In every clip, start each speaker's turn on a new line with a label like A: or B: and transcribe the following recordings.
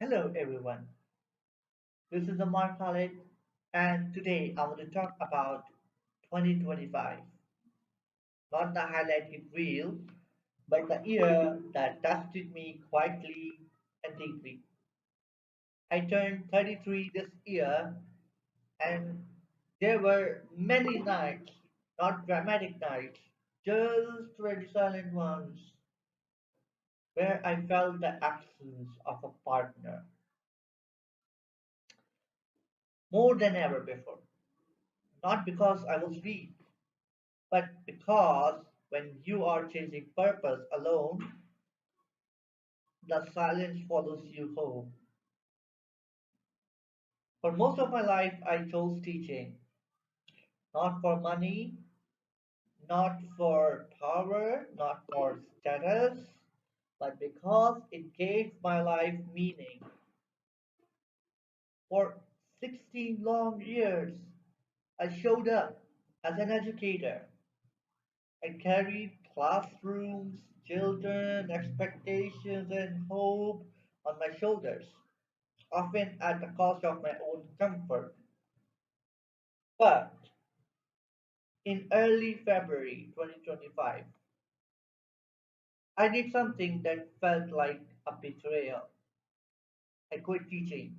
A: Hello everyone, this is Amar Khalid and today I want to talk about 2025, not the highlighted reel, but the year that tested me quietly and deeply. I turned 33 this year and there were many nights, not dramatic nights, just very silent ones, where I felt the absence of a partner more than ever before. Not because I was weak, but because when you are chasing purpose alone, the silence follows you home. For most of my life, I chose teaching, not for money, not for power, not for status, but because it gave my life meaning. For 16 long years, I showed up as an educator. I carried classrooms, children, expectations, and hope on my shoulders, often at the cost of my own comfort. But in early February 2025, I did something that felt like a betrayal. I quit teaching.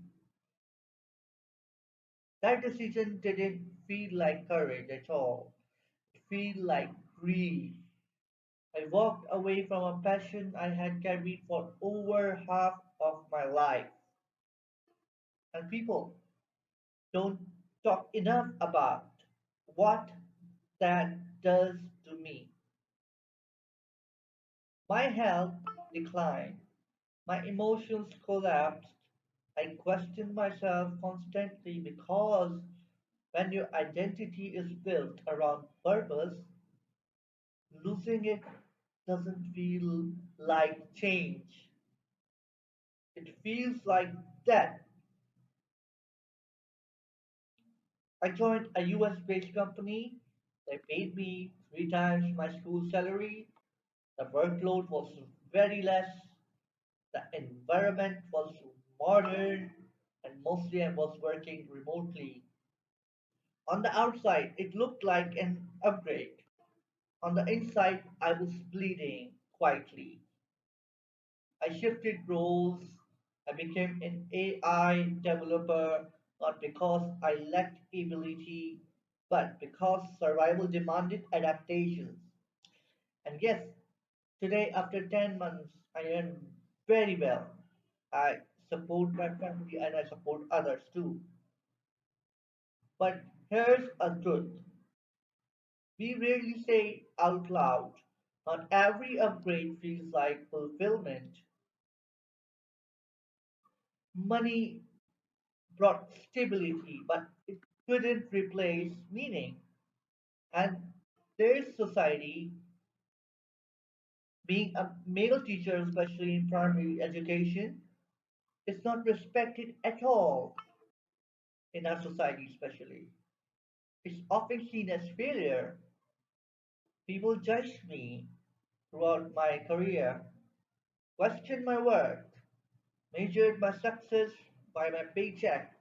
A: That decision didn't feel like courage at all. It felt like grief. I walked away from a passion I had carried for over half of my life. And people don't talk enough about what that does to me. My health declined, my emotions collapsed. I questioned myself constantly because when your identity is built around purpose, losing it doesn't feel like change. It feels like death. I joined a US based company. They paid me three times my school salary. The workload was very less. The environment was modern, and mostly I was working remotely. On the outside, it looked like an upgrade. On the inside, I was bleeding quietly. I shifted roles. I became an AI developer, not because I lacked ability, but because survival demanded adaptations. And yes, today, after 10 months, I earn very well. I support my family and I support others too. But here's a truth we rarely say out loud. Not every upgrade feels like fulfillment. Money brought stability, but it couldn't replace meaning. And there's society, being a male teacher, especially in primary education, is not respected at all in our society, especially. It's often seen as failure. People judged me throughout my career, questioned my worth, measured my success by my paycheck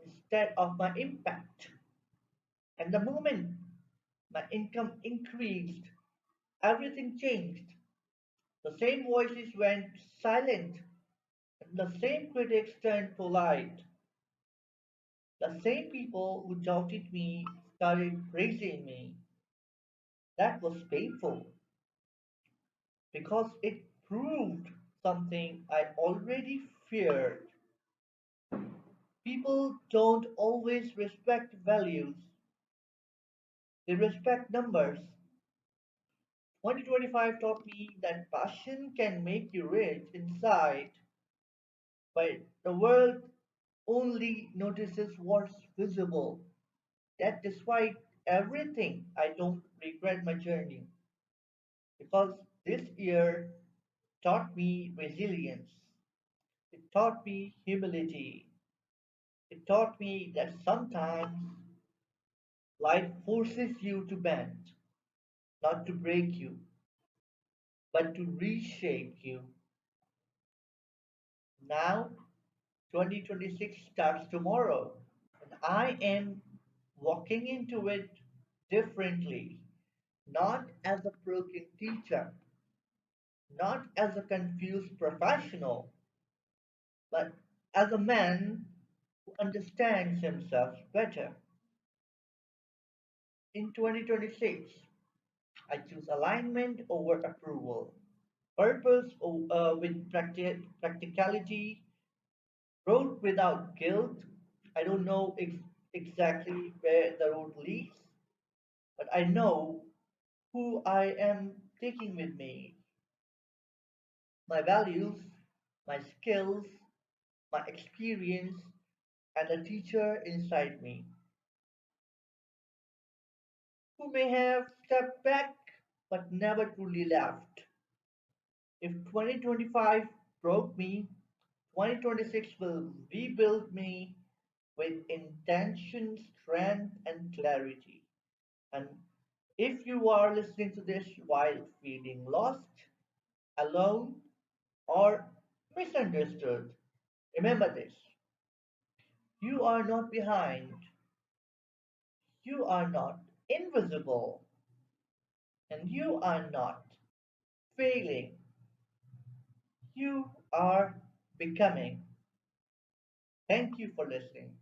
A: instead of my impact. And the moment my income increased, everything changed. The same voices went silent, and the same critics turned polite. The same people who doubted me started praising me. That was painful because it proved something I already feared. People don't always respect values, they respect numbers. 2025 taught me that passion can make you rich inside, but the world only notices what's visible. That despite everything, I don't regret my journey because this year taught me resilience. It taught me humility. It taught me that sometimes life forces you to bend, not to break you, but to reshape you. Now, 2026 starts tomorrow, and I am walking into it differently, not as a broken teacher, not as a confused professional, but as a man who understands himself better. In 2026, I choose alignment over approval, purpose with practicality, growth without guilt. I don't know exactly where the road leads, but I know who I am taking with me, my values, my skills, my experience, and a teacher inside me who may have stepped back but never truly left. If 2025 broke me, 2026 will rebuild me with intention, strength, and clarity. And if you are listening to this while feeling lost, alone, or misunderstood, remember this: you are not behind, you are not invisible, and you are not failing. You are becoming. Thank you for listening.